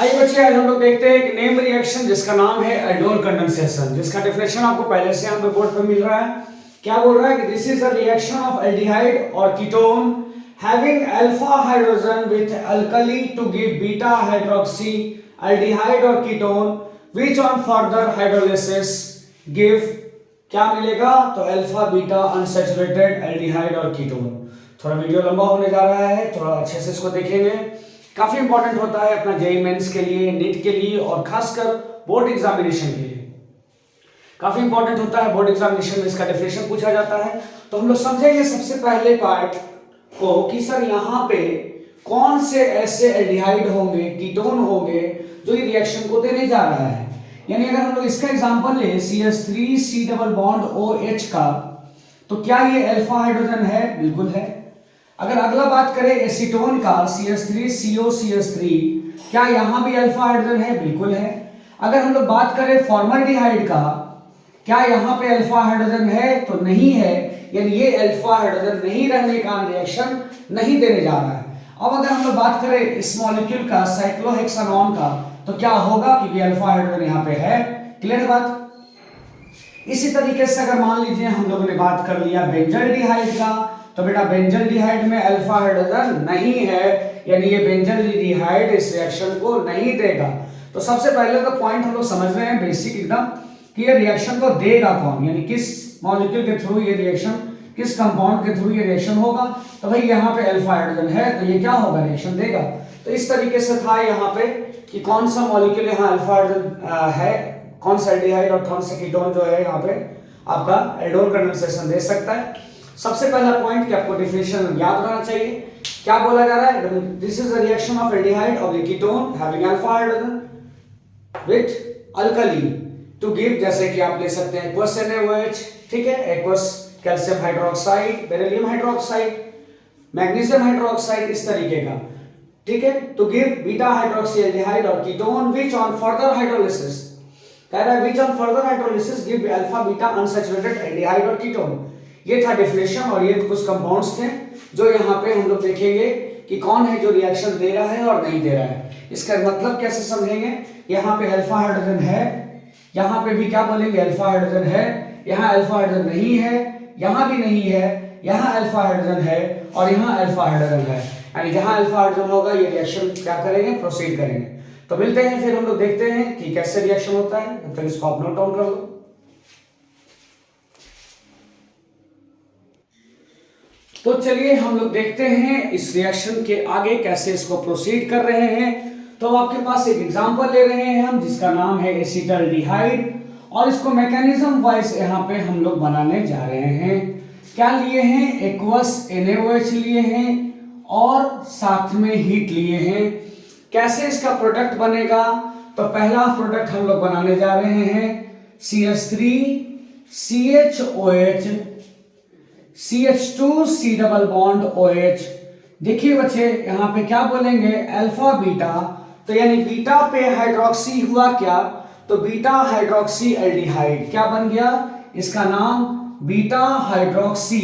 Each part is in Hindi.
आइए बच्चे, आज हम लोग देखते हैं एक नेम रिएक्शन जिसका नाम है एल्डोल कंडेंसेशन, जिसका डेफिनेशन आपको पहले से यहाँ पे बोर्ड पे मिल रहा है। क्या बोल रहा है कि this is a reaction of aldehyde और ketone having alpha hydrogen with alkali to give beta hydroxy aldehyde और ketone which on further hydrolysis give क्या मिलेगा, तो अल्फा बीटा अनसैचुरेटेड एल्डिहाइड और कीटोन। थोड़ा वीडियो लंबा होने जा रहा है, थोड़ा अच्छे से इसको देखेंगे। काफी इंपॉर्टेंट होता है अपना जेईई मेंस के लिए, नीट के लिए और खासकर बोर्ड एग्जामिनेशन के लिए काफी इंपॉर्टेंट होता है। बोर्ड एग्जामिनेशन में इसका डेफिनेशन पूछा जाता है। तो हम लोग समझेंगे सबसे पहले पार्ट को कि सर यहाँ पे कौन से ऐसे एल्डिहाइड होंगे, कीटोन होंगे जो ये रिएक्शन को देने जा रहा है। यानी अगर हम लोग इसका एग्जांपल ले CH3 C double bond OH का, तो क्या ये अल्फा हाइड्रोजन है? बिल्कुल है। अगर अगला बात करें एसीटोन का CH3 COCH3, क्या यहां भी अल्फा हाइड्रोजन है? बिल्कुल है। अगर हम लोग बात करें फॉर्मल्डिहाइड का, क्या यहां पे अल्फा हाइड्रोजन है? तो नहीं है, यानी ये अल्फा हाइड्रोजन नहीं रहने का रिएक्शन नहीं देने जा रहा है। अब अगर हम लोग बात करें इस मॉलिक्यूल का साइक्लोहेक्सानॉन का, तो क्या होगा, क्योंकि अल्फा हाइड्रोजन यहाँ पे है। क्लियर है बात? इसी तरीके से अगर मान लीजिए हम लोगों ने बात कर लिया बेंजल्डिहाइड का, तो बेटा बेंजल्डिहाइड में अल्फा हाइड्रोजन नहीं है, यानी ये बेंजल्डिहाइड इस रिएक्शन को नहीं देगा। तो सबसे पहले तो पॉइंट हम लोग समझ रहे हैं बेसिक एकदम कि ये रिएक्शन को देगा कौन, यानी किस मॉलिक्यूल के थ्रू ये रिएक्शन, किस कंपाउंड के थ्रू ये रिएक्शन होगा। तो भाई यहाँ पे अल्फा हाइड्रोजन है, तो ये क्या होगा, रिएक्शन देगा। तो इस तरीके से था यहाँ पे कि कौन सा मॉलिक्यूल यहाँ अल्फा हाइड्रोजन है, कौन सा एल्डिहाइड और कौन सा कीटोन जो है यहाँ पे आपका एल्डोल कंडेंसेशन दे सकता है। सबसे पहला पॉइंट कि आपको डेफिनेशन याद रहना चाहिए। क्या बोला जा रहा है? This is a reaction of aldehyde of the ketone having alpha hydrogen with alkali to give, जैसे कि आप ले सकते हैं एक्वस NaOH, ठीक है, aqueous calcium hydroxide, beryllium hydroxide, magnesium hydroxide, इस तरीके का, ठीक है, to give beta hydroxy aldehyde और ketone which on further hydrolysis, कह रहा है which on further hydrolysis give alpha beta unsaturated aldehyde और कीटोन। ये था डेफिनेशन और ये कुछ कंपाउंड्स थे जो यहाँ पे हम लोग देखेंगे कि कौन है जो रिएक्शन दे रहा है और नहीं दे रहा है। इसका मतलब कैसे समझेंगे? यहाँ पे अल्फा हाइड्रोजन है, यहाँ पे भी क्या बोलेंगे, अल्फा हाइड्रोजन है, यहाँ अल्फा हाइड्रोजन नहीं है, यहाँ भी नहीं है, यहाँ अल्फा हाइड्रोजन है और यहाँ अल्फा हाइड्रोजन है। यानी जहाँ अल्फा हाइड्रोजन होगा ये रिएक्शन क्या करेंगे, प्रोसीड करेंगे। तो मिलते हैं फिर हम लोग देखते हैं कि कैसे रिएक्शन होता है। तब तक इसको आप नोट डाउन कर लो। तो चलिए हम लोग देखते हैं इस रिएक्शन के आगे कैसे इसको प्रोसीड कर रहे हैं। तो आपके पास एक एग्जांपल ले रहे हैं हम, जिसका नाम है एसिटाल्डिहाइड, और इसको मैकेनिज्म वाइज यहाँ पे हम लोग बनाने जा रहे हैं। क्या लिए हैं? एक्वस NaOH लिए हैं और साथ में हीट लिए हैं। कैसे इसका प्रोडक्ट बनेगा? तो पहला प्रोडक्ट हम लोग बनाने जा रहे हैं CH3 CHOH CH2 C double bond OH। देखिए बच्चे यहाँ पे क्या बोलेंगे, अल्फा बीटा, तो यानी बीटा पे हाइड्रोक्सी हुआ क्या, तो बीटा हाइड्रोक्सी एल्डिहाइड क्या बन गया, इसका नाम बीटा हाइड्रोक्सी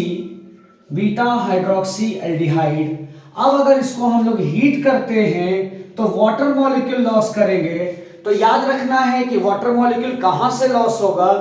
एल्डिहाइड। अब अगर इसको हम लोग हीट करते हैं तो वाटर मॉलिक्यूल लॉस करेंगे। तो याद रखना है कि वाटर मॉलिक्यूल कहां से लॉस होगा,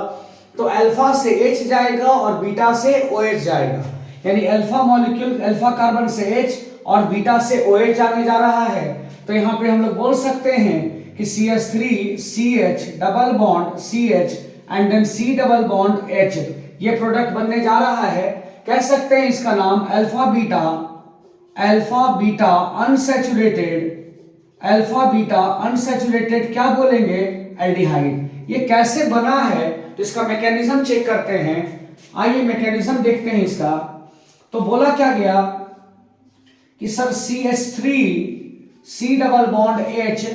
तो अल्फा से H जाएगा और बीटा से OH जाएगा। यानी अल्फा मॉलिक्यूल, अल्फा कार्बन से H और बीटा से OH जाने जा रहा है। तो यहाँ पे हम लोग बोल सकते हैं कि CH3 CH double bond CH and then C double bond H, ये प्रोडक्ट बनने जा रहा है। कह सकते हैं इसका नाम अल्फा बीटा अनसैचुरेटेड क्या बोलेंगे, एल्डिहाइड। ये कैसे बना है, तो इसका मैकेनिज्म चेक करते हैं। आइए मैकेनिज्म देखते हैं इसका। तो बोला क्या गया कि sir CH3 C double bond H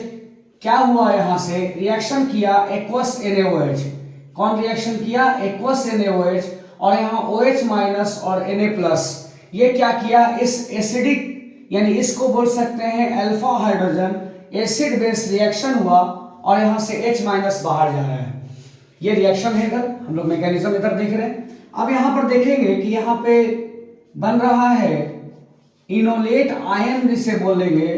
क्या हुआ, यहां से रिएक्शन किया एक्वस NaOH। कौन रिएक्शन किया? एक्वस NaOH, और यहाँ OH माइनस और Na प्लस, ये क्या किया, इस एसिडिक, यानी इसको बोल सकते हैं alpha hydrogen acid base reaction हुआ और यहां से H माइनस बाहर जा रहा है। ये रिएक्शन है। इधर हम लोग मैकेनिज्म इधर देख रहे हैं। अब यहां पर देखेंगे कि यहां पे बन रहा है इनोलेट आयन, जिसे बोलेंगे।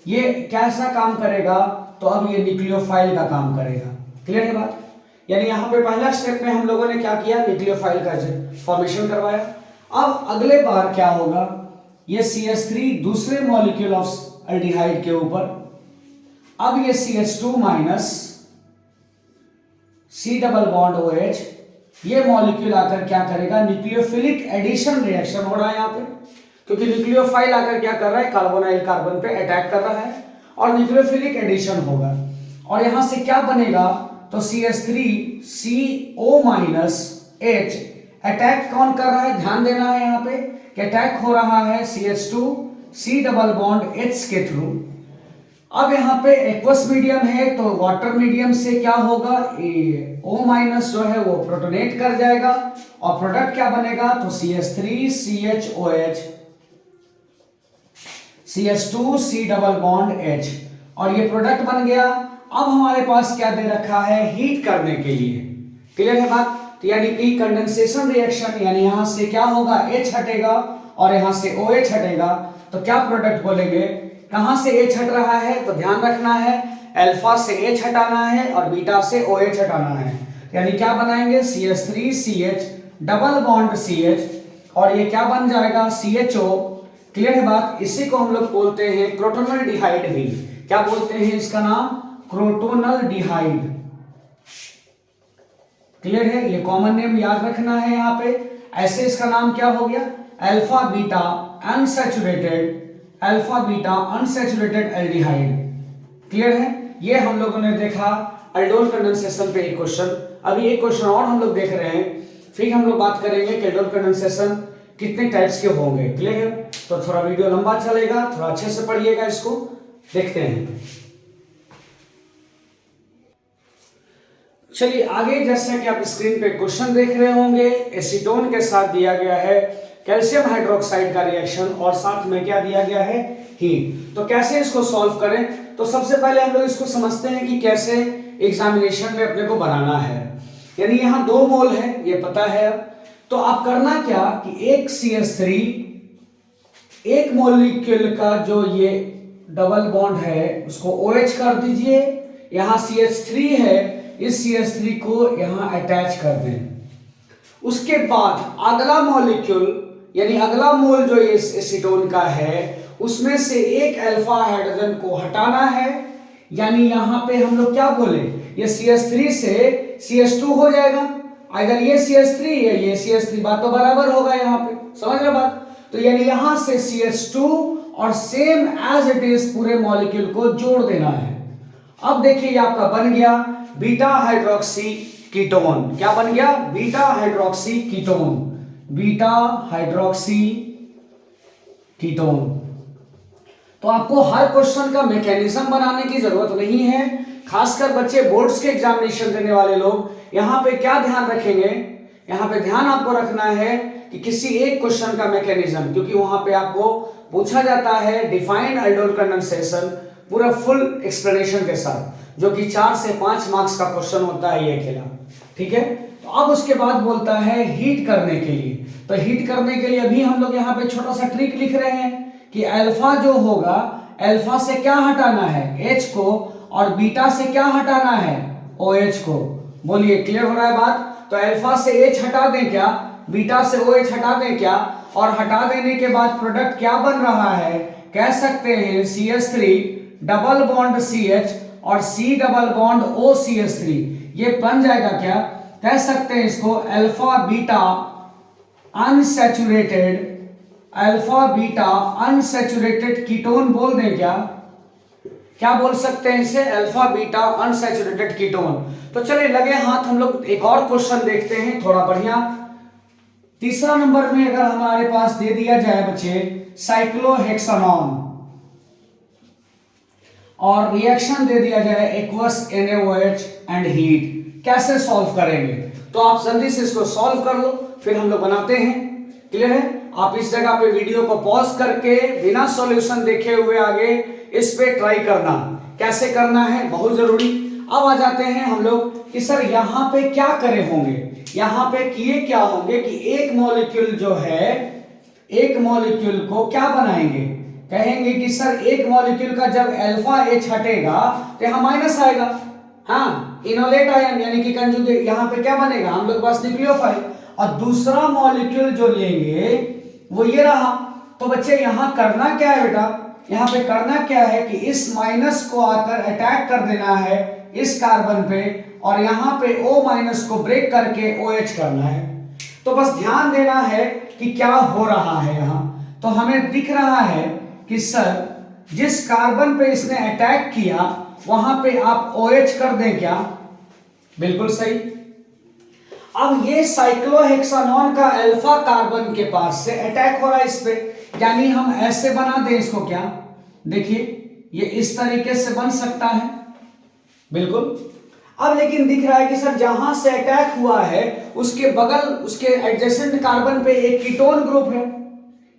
ये कैसा काम करेगा, तो अब ये न्यूक्लियोफाइल का काम करेगा। क्लियर है बात? यानी यहाँ पे पहला स्टेप में हम लोगों ने क्या किया, न्यूक्लियोफाइल का फॉर्मेशन करवाया। अब अगले बार क्या होगा, ये CH3 दूसरे मॉलिक्यूल ऑफ एल्डिहाइड के ऊपर, अब ये CH2 minus C double bond OH, ये मॉलिक्यूल आकर क्या करेगा, न्यूक्लियोफिलिक एडिशन रिएक्शन हो रहा है यहाँ पे, क्योंकि न्यूक्लियोफाइल आकर क्या कर रहा है, कार्बोनाइल कार्बन पे अटैक कर रहा है और न्यूक्लियोफिलिक एडिशन होगा। और यहां से क्या बनेगा, तो CH3CO माइनस H, अटैक कौन कर रहा है, ध्यान देना है यहाँ पे कि अटैक हो रहा है CH2 C double bond H के थ्रू। अब यहाँ पे एक्वस मीडियम है तो वाटर मीडियम से क्या होगा, O माइनस जो है वो प्रोटोनेट कर जाएगा और प्रोडक्ट क्या बनेगा, तो CH3CHOH CH2 C double bond H, और ये प्रोडक्ट बन गया। अब हमारे पास क्या दे रखा है, हीट करने के लिए। क्लियर है बात? तो यानी कि कंडेंसेशन रिएक्शन, यानी यहां से क्या होगा, H हटेगा और यहां से OH हटेगा, तो क्या प्रोडक्ट बोलेंगे, कहां से H हट रहा है, तो ध्यान रखना है अल्फा से H हटाना है और बीटा से OH हटाना है। यानी क्या बनाएंगे, CH3CH डबल बॉन्ड CH, और ये क्या बन जाएगा, CHO। क्लियर है बात? इसी को हम लोग बोलते हैं क्रोटोनल डिहाइड भी। क्या बोलते हैं इसका नाम, क्रोटोनल डिहाइड। क्लियर है? ये कॉमन नेम याद रखना है यहाँ पे। ऐसे इसका नाम क्या हो गया, alpha beta unsaturated, alpha beta unsaturated aldehyde. Clear है? ये हम लोगों ने देखा एल्डोल कंडेंसेशन पे एक क्वेश्चन। अभी एक क्वेश्चन और हम लोग देख रहे हैं, फिर हम लोग बात करेंगे कि एल्डोल कंडेंसेशन कितने टाइप्स के होंगे। क्लियर है? तो थोड़ा वीडियो लंबा चलेगा, थोड़ा अच्छे से पढ़िएगा इसको। देखते हैं, चलिए आगे। जैसा कि आप स्क्रीन पे क्वेश्चन देख रहे होंगे, एसीटोन के साथ दिया गया है कैल्शियम हाइड्रोक्साइड का रिएक्शन और साथ में क्या दिया गया है, हीट। तो कैसे इसको सॉल्व करें, तो सबसे पहले हम लोग इसको समझते हैं कि कैसे एग्जामिनेशन में अपने को बनाना है। यानी यहाँ 2 मोल है, ये पता है। तो आप करना क्या कि एक CH3, एक मॉलिक्यूल का जो ये डबल बॉन्ड है उसको OH कर दीजिए, यहाँ CH3 है, इस CH3 को यहां अटैच कर दें। उसके बाद अगला मॉलिक्यूल यानी अगला मोल जो इस एसीटोन का है उसमें से एक अल्फा हाइड्रोजन को हटाना है। यानी यहां पे हम लोग क्या बोले, ये CH3 से CH2 हो जाएगा। अगर ये CH3 है ये CH3, बात तो बराबर होगा यहाँ पे, समझ रहे बात। तो यानी यहां से CH2 और सेम एज इट इज पूरे मॉलिक्यूल को जोड़ देना है। अब देखिए ये आपका बन गया बीटा हाइड्रोक्सी कीटोन। क्या बन गया, beta hydroxy ketone, beta hydroxy ketone. तो आपको हर क्वेश्चन का मैकेनिज्म बनाने की जरूरत नहीं है, खासकर बच्चे बोर्ड्स के एग्जामिनेशन देने वाले लोग यहां पे क्या ध्यान रखेंगे, यहां पे ध्यान आपको रखना है कि किसी एक क्वेश्चन का मैकेनिज्म, क्योंकि वहां पे आपको पूछा जाता है डिफाइन एल्डोल कंडेंसेशन पूरा फुल एक्सप्लेनेशन के साथ, जो कि 4 से 5 मार्क्स का क्वेश्चन होता है ये अकेला। ठीक है, तो अब उसके बाद बोलता है हीट करने के लिए। तो हीट करने के लिए अभी हम लोग यहाँ पे छोटा सा ट्रिक लिख रहे हैं कि अल्फा जो होगा, अल्फा से क्या हटाना है, H को, और बीटा से क्या हटाना है, OH को। बोलिए क्लियर हो रहा है बात। तो अल्फा से H हटा दें क्या, बीटा से OH हटा दें क्या, और हटा देने के बाद प्रोडक्ट क्या बन रहा है, कह सकते हैं CH3 डबल बॉन्ड CH और C डबल बॉन्ड OCH3, ये बन जाएगा क्या, कह सकते हैं इसको alpha beta unsaturated, alpha beta unsaturated ketone बोल दें क्या, क्या बोल सकते हैं इसे, अल्फा बीटा अनसैचुरेटेड कीटोन। तो चलिए लगे हाथ, हम लोग एक और क्वेश्चन देखते हैं थोड़ा बढ़िया। तीसरा नंबर में अगर हमारे पास दे दिया जाए बच्चे साइक्लोहेक्सानॉन और रिएक्शन दे दिया जाए एक्वस NaOH एंड हीट, कैसे सॉल्व करेंगे। तो आप जल्दी से इसको सॉल्व कर लो, फिर हम लोग बनाते हैं। क्लियर है, आप इस जगह पे वीडियो को पॉज करके बिना सॉल्यूशन देखे हुए आगे इस पे ट्राई करना, कैसे करना है बहुत जरूरी। अब आ जाते हैं हम लोग कि सर यहाँ पे क्या करे होंगे, यहाँ पे किए क्या होंगे कि एक मॉलिक्यूल जो है, एक मॉलिक्यूल को क्या बनाएंगे, कहेंगे कि सर एक मॉलिक्यूल का जब अल्फा एच हटेगा तो यहाँ माइनस आएगा, हाँ इनोलेट आयन यानी कि कंजुगेट, यहाँ पे क्या बनेगा हम लोग पास न्यूक्लियोफाइल, और दूसरा मॉलिक्यूल जो लेंगे वो ये रहा। तो बच्चे यहाँ करना क्या है बेटा, यहाँ पे करना क्या है कि इस माइनस को आकर अटैक कर देना है इस कार्बन पे, और यहाँ पे O माइनस को ब्रेक करके OH करना है। तो बस ध्यान देना है कि क्या हो रहा है यहाँ। तो हमें दिख रहा है कि सर जिस कार्बन पे इसने अटैक किया वहां पे आप OH कर दें क्या, बिल्कुल सही। अब ये साइक्लोहेक्सानॉन का अल्फा कार्बन के पास से अटैक हो रहा है इस पे, यानी हम ऐसे बना दें इसको क्या, देखिए ये इस तरीके से बन सकता है, बिल्कुल। अब लेकिन दिख रहा है कि सर जहां से अटैक हुआ है उसके बगल उसके एडजेसेंट कार्बन पे एक कीटोन ग्रुप है,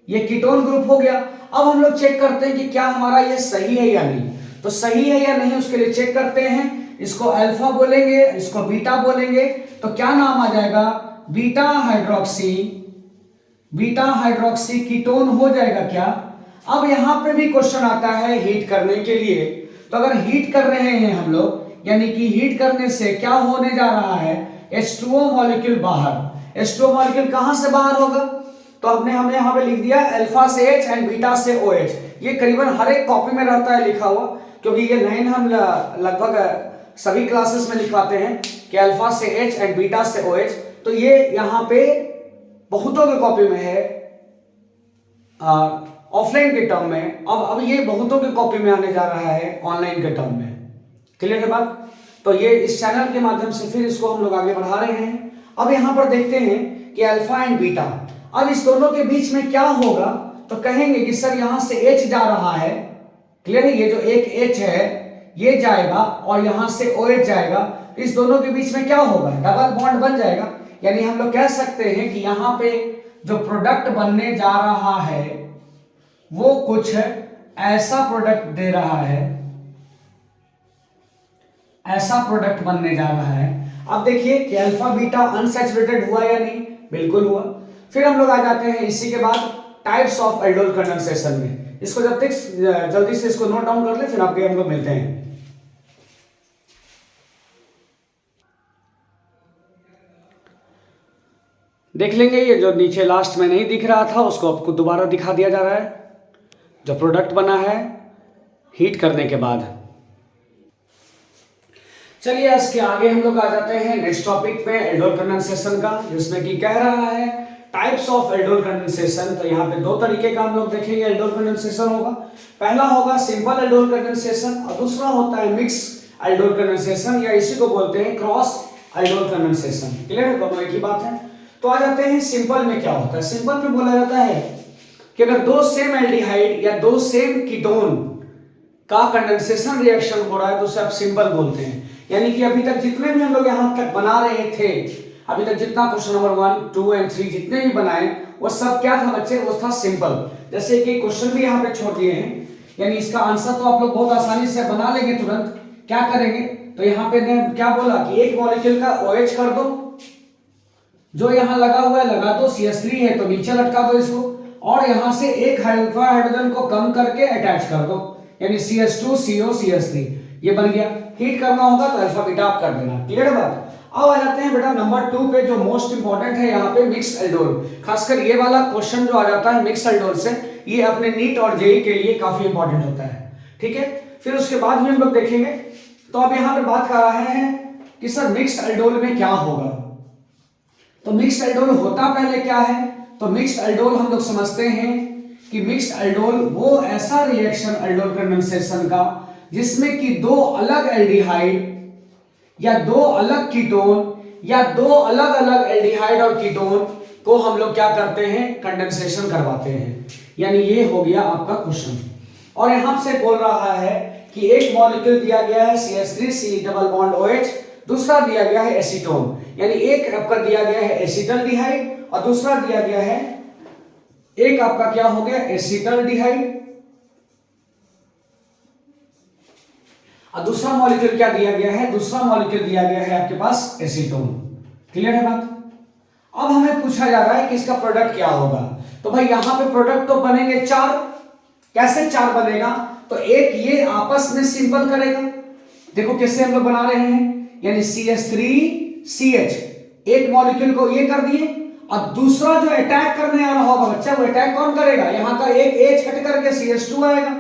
ये कीटोन ग्रुप हो गया। अब हम लोग चेक करते हैं कि क्या हमारा ये सही है या नहीं। तो सही है या नहीं उसके लिए चेक करते हैं, इसको अल्फा बोलेंगे, इसको बीटा बोलेंगे, तो क्या नाम आ जाएगा, बीटा हाइड्रोक्सी कीटोन हो जाएगा क्या। अब यहां पे भी क्वेश्चन आता है हीट करने के लिए, तो अगर हीट कर रहे हैं हम लोग, यानी कि हीट करने से क्या होने जा रहा है, H2O मॉलिक्यूल बाहर। H2O मॉलिक्यूल कहां से बाहर होगा, तो हमने यहाँ पे लिख दिया अल्फा से H एंड बीटा से OH। ये करीबन हर एक कॉपी में रहता है लिखा हुआ, क्योंकि ये लाइन हम लगभग सभी क्लासेस में लिखवाते हैं कि अल्फा से H एंड बीटा से OH। तो ये यहाँ पे बहुतों के कॉपी में है ऑफलाइन के टर्म में, अब ये बहुतों के कॉपी में आने जा रहा है ऑनलाइन के टर्म में। क्लियर है बात। तो ये इस चैनल के माध्यम से फिर इसको हम लोग आगे बढ़ा रहे हैं। अब यहाँ पर देखते हैं कि अल्फा एंड बीटा, अब इस दोनों के बीच में क्या होगा, तो कहेंगे कि सर यहाँ से H जा रहा है, क्लियर है, ये जो एक H है ये जाएगा और यहाँ से OH जाएगा, इस दोनों के बीच में क्या होगा, डबल बॉन्ड बन जाएगा। यानी हम लोग कह सकते हैं कि यहाँ पे जो प्रोडक्ट बनने जा रहा है वो कुछ ऐसा प्रोडक्ट दे रहा है, ऐसा प्रोडक्ट बनने जा रहा है। अब देखिए कि अल्फा बीटा अनसैचुरेटेड हुआ या नहीं, बिल्कुल हुआ। फिर हम लोग आ जाते हैं इसी के बाद टाइप्स ऑफ एल्डोल कंडेंसेशन में। इसको जब तक जल्दी से इसको नोट डाउन कर ले, फिर आपके हम लोग मिलते हैं। देख लेंगे ये जो नीचे लास्ट में नहीं दिख रहा था उसको आपको दोबारा दिखा दिया जा रहा है, जो प्रोडक्ट बना है हीट करने के बाद। चलिए इसके आगे हम लोग आ जाते हैं नेक्स्ट टॉपिक में एल्डोल कंडेंसेशन का, जिसमें कि कह रहा है टाइप्स ऑफ एल्डोल कंडेंसेशन। तो यहाँ पे दो तरीके का हम लोग देखेंगे एल्डोल कंडेंसेशन होगा। पहला होगा सिंपल एल्डोल कंडेंसेशन और दूसरा होता है मिक्स एल्डोल कंडेंसेशन, या इसी को बोलते हैं क्रॉस एल्डोल कंडेंसेशन। क्लियर है, दोनों एक ही बात है। तो आ जाते हैं सिंपल में क्या होता है। सिंपल में बोला जाता है कि अगर दो सेम एल्डिहाइड या दो सेम कीटोन का कंडेंसेशन रिएक्शन हो रहा है तो उसे आप सिंपल बोलते हैं। यानी कि अभी तक जितने भी हम लोग यहां तक बना रहे थे, अभी तक जितना क्वेश्चन नंबर 1, 2 एंड 3 जितने भी बनाए वो सब क्या था बच्चे, वो था सिंपल। जैसे कि क्वेश्चन भी यहाँ पे छोड़ दिए हैं, यानी इसका आंसर तो आप लोग बहुत आसानी से बना लेंगे तुरंत। क्या करेंगे, तो यहाँ पे क्या बोला कि एक मॉलिक्यूल का OH कर दो, जो यहाँ लगा हुआ है लगा दो, CH3 है तो नीचे लटका दो इसको, और यहाँ से एक अल्फा हाइड्रोजन को कम करके अटैच कर दो, यानी CH2 CO CH3 ये बन गया। हीट करना होगा तो अल्फा बीटा आप कर देना। क्लियर है बात। अब आ जाते हैं बेटा नंबर 2 पे, जो मोस्ट इंपॉर्टेंट है यहाँ पे मिक्स एल्डोल। खासकर ये वाला क्वेश्चन जो आ जाता है मिक्स एल्डोल से, ये अपने नीट और जेई के लिए काफी इंपॉर्टेंट होता है। ठीक है, फिर उसके बाद भी हम लोग देखेंगे। तो अब यहाँ पे बात कर रहे हैं कि सर मिक्स एल्डोल में क्या होगा। तो मिक्स एल्डोल होता पहले क्या है, तो मिक्स एल्डोल हम लोग समझते हैं कि मिक्स एल्डोल वो ऐसा रिएक्शन एल्डोल कंडेंसेशन का जिसमें कि दो अलग एल्डिहाइड या दो अलग कीटोन या दो अलग अलग एल्डिहाइड और कीटोन को हम लोग क्या करते हैं, कंडेंसेशन करवाते हैं। यानी ये हो गया आपका क्वेश्चन। और यहां से बोल रहा है कि एक मॉलिक्यूल दिया गया है CH3C डबल बॉन्ड OH, दूसरा दिया गया है एसीटोन, यानी एक आपका दिया गया है एसिटल्डिहाइड और दूसरा दिया गया है एक आपका क्या हो गया एसिटल्डिहाइड, और दूसरा मॉलिक्यूल क्या दिया गया है, दूसरा मॉलिक्यूल दिया गया है आपके पास एसीटोन। क्लियर है बात। अब हमें पूछा जा रहा है कि इसका प्रोडक्ट क्या होगा। तो भाई यहां पे प्रोडक्ट तो बनेंगे 4, कैसे 4 बनेगा? तो एक ये आपस में सिंपल करेगा, देखो कैसे हम लोग बना रहे हैं, यानी CH3CH एक मॉलिक्यूल को ये कर दिए, अब दूसरा जो अटैक करने आ रहा होगा बच्चा, वो अटैक कौन करेगा? यहां का एक H कट करके CH2 आएगा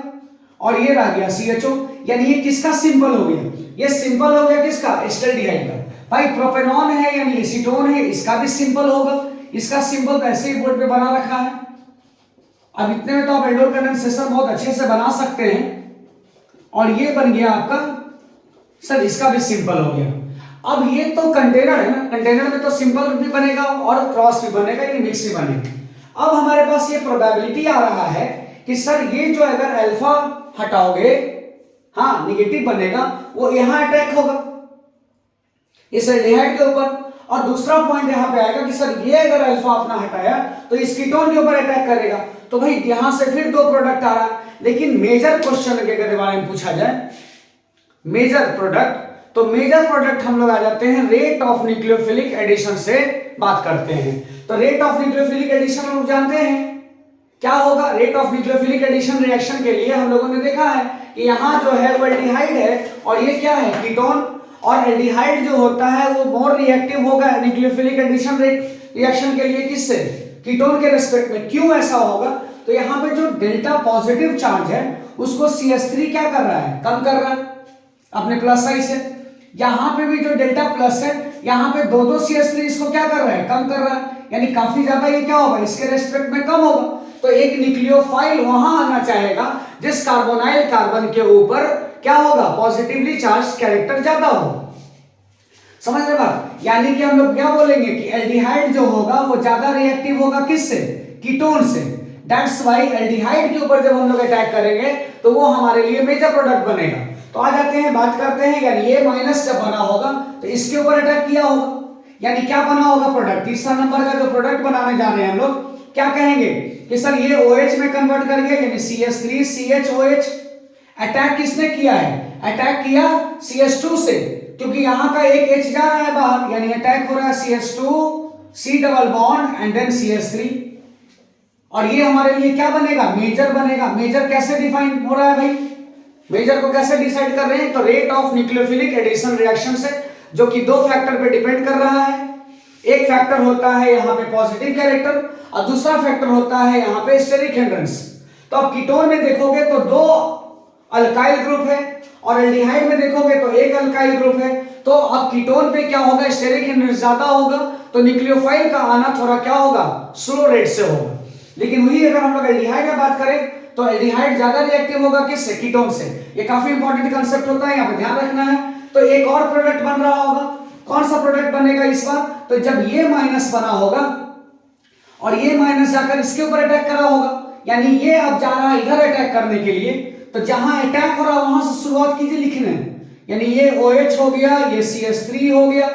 और ये रह गया CHO, यानी ये किसका सिंपल हो गया? ये सिंपल हो गया किसका? एस्टल्डिहाइड का। भाई प्रोपेनॉन है यानी एसीटोन है, इसका भी सिंपल होगा, इसका सिंपल तो ऐसे ही बोर्ड पे बना रखा है। अब इतने में तो आप एल्डोल कंडेंसेशन बहुत अच्छे से बना सकते हैं। और ये बन गया आपका सर, इसका भी सिंपल हो गया। अब ये तो कंटेनर है ना, कंटेनर में तो सिंपल भी बनेगा और क्रॉस भी बनेगा, यानी मिक्स भी बनेगा। अब हमारे पास ये प्रोबेबिलिटी आ रहा है कि सर ये जो अगर अल्फा हटाओगे, हाँ निगेटिव बनेगा, वो यहां अटैक होगा इस एल्डिहाइड के ऊपर, और दूसरा पॉइंट यहां पे आएगा कि सर ये अगर अल्फा अपना हटाया तो इस कीटोन के ऊपर अटैक करेगा। तो भाई यहां से फिर 2 प्रोडक्ट आ रहा है। लेकिन मेजर क्वेश्चन के बारे में पूछा जाए, मेजर प्रोडक्ट, तो मेजर प्रोडक्ट हम लोग आ जाते हैं रेट ऑफ न्यूक्लियोफिलिक एडिशन से बात करते हैं। तो रेट ऑफ न्यूक्लियोफिलिक एडिशन हम लोग जानते हैं क्या होगा। Rate of nucleophilic addition reaction के लिए हम लोगों ने देखा है कि यहाँ जो है वो एल्डिहाइड है और ये क्या है? कीटोन। और एल्डिहाइड जो होता है वो मोर रिएक्टिव होगा न्यूक्लियोफिलिक एडिशन रिएक्शन के लिए किससे? कीटोन के रिस्पेक्ट में। क्यों ऐसा होगा? तो यहाँ पे जो डेल्टा पॉजिटिव चार्ज है उसको CH3 क्या कर रहा है? कम कर रहा है अपने प्लस साइड से। यहाँ पे भी जो डेल्टा प्लस है, यहाँ पे 2 CH3 इसको क्या कर रहा है? कम कर रहा है, यानी काफी ज्यादा ये क्या होगा? इसके रेस्पेक्ट में कम होगा। तो एक न्यूक्लियोफाइल वहां आना चाहेगा जिस कार्बोनाइल कार्बन के ऊपर क्या होगा? पॉजिटिवली चार्ज कैरेक्टर ज्यादा होगा। समझ रहे बात? यानी कि हम लोग क्या बोलेंगे कि एल्डिहाइड जो होगा वो ज्यादा रिएक्टिव होगा किससे? कीटोन से। दैट्स व्हाई एल्डिहाइड के ऊपर जब हम लोग अटैक करेंगे तो वो हमारे लिए मेजर प्रोडक्ट बनेगा। तो आ जाते हैं, बात करते हैं, यानी ये माइनस जब बना होगा तो इसके ऊपर अटैक किया होगा, यानी क्या बना होगा? प्रोडक्ट। तीसरा नंबर का जो प्रोडक्ट बनाने जा रहे हैं हम लोग, क्या कहेंगे कि सर ये OH में कन्वर्ट करेंगे, यानी CH3CHOH। अटैक किसने किया है? अटैक किया CH2 से, क्योंकि यहां का एक H जा रहा है बाहर, यानी अटैक हो रहा है CH2 C double bond and then CH3। और ये हमारे लिए क्या बनेगा? मेजर बनेगा। मेजर कैसे डिफाइन हो रहा है भाई? मेजर को कैसे डिसाइड कर रहे हैं? तो rate of nucleophilic addition reaction से, जो कि 2 फैक्टर पे डिपेंड कर रहा है। एक फैक्टर होता है यहाँ पे पॉजिटिव कैरेक्टर और दूसरा फैक्टर होता है यहाँ पे स्टेरिक हिंड्रेंस। तो अब कीटोन में देखोगे तो 2 अल्काइल ग्रुप है और एल्डिहाइड में देखोगे तो 1 अल्काइल ग्रुप है। तो अब कीटोन पे क्या होगा? स्टेरिक हिंड्रेंस ज्यादा होगा, तो न्यूक्लियोफाइल का आना थोड़ा क्या होगा? स्लो रेट से होगा। लेकिन वही अगर हम लोग एल्डिहाइड में बात करें तो एल्डिहाइड ज्यादा रिएक्टिव होगा किससे? कीटोन से। ये काफी इंपॉर्टेंट कंसेप्ट होता है, यहाँ पे ध्यान रखना है। तो एक और प्रोडक्ट बन रहा होगा, कौन सा प्रोडक्ट बनेगा इस बार? तो जब ये माइनस बना होगा और ये माइनस जाकर इसके ऊपर अटैक करा होगा, यानी ये अब जा रहा है इधर अटैक करने के लिए, तो जहां अटैक हो रहा है वहां से शुरुआत कीजिए लिखने, यानी ये OH हो गया, ये CH3 हो गया,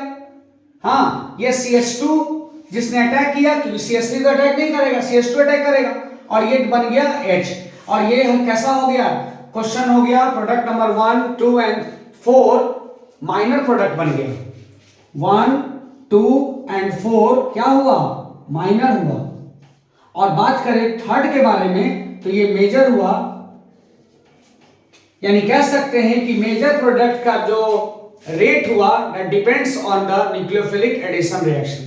हाँ ये CH2 जिसने अटैक किया, क्योंकि CH3 तो अटैक नहीं करेगा, CH2 अटैक करेगा, और ये बन गया H। और ये कैसा हो गया? क्वेश्चन हो गया product number 1, 2 and 4 minor product बन गया। 1, 2 एंड 4 क्या हुआ? माइनर हुआ। और बात करें थर्ड के बारे में तो ये मेजर हुआ, यानी कह सकते हैं कि मेजर प्रोडक्ट का जो रेट हुआ that depends on the nucleophilic addition reaction.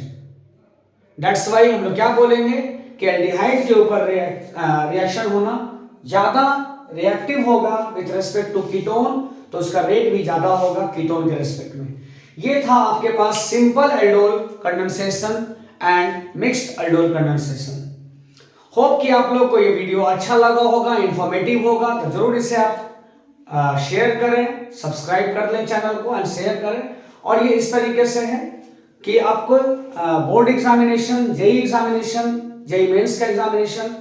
That's why हम लोग क्या बोलेंगे कि एल्डिहाइड के ऊपर रिएक्शन होना ज्यादा रिएक्टिव होगा विथ रिस्पेक्ट टू कीटोन, तो उसका रेट भी ज्यादा होगा कीटोन के रिस्पेक्ट में। ये था आपके पास simple aldol condensation and mixed aldol condensation. Hope कि आप लोग को ये वीडियो अच्छा लगा होगा, इंफॉर्मेटिव होगा, तो जरूर इसे आप शेयर करें, सब्सक्राइब कर लें चैनल को एंड शेयर करें। और ये इस तरीके से है कि आपको board examination, JEE examination, JEE mains का एग्जामिनेशन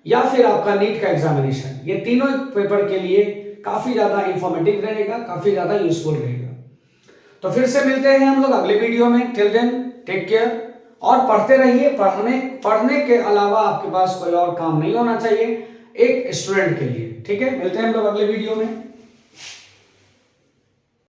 या फिर आपका नीट का एग्जामिनेशन, ये तीनों पेपर के लिए काफी ज्यादा इंफॉर्मेटिव रहेगा, काफी ज्यादा यूजफुल रहेगा। तो फिर से मिलते हैं हम लोग अगले वीडियो में। टिल देन टेक केयर और पढ़ते रहिए। पढ़ने के अलावा आपके पास कोई और काम नहीं होना चाहिए एक स्टूडेंट के लिए। ठीक है, मिलते हैं हम लोग अगले वीडियो में।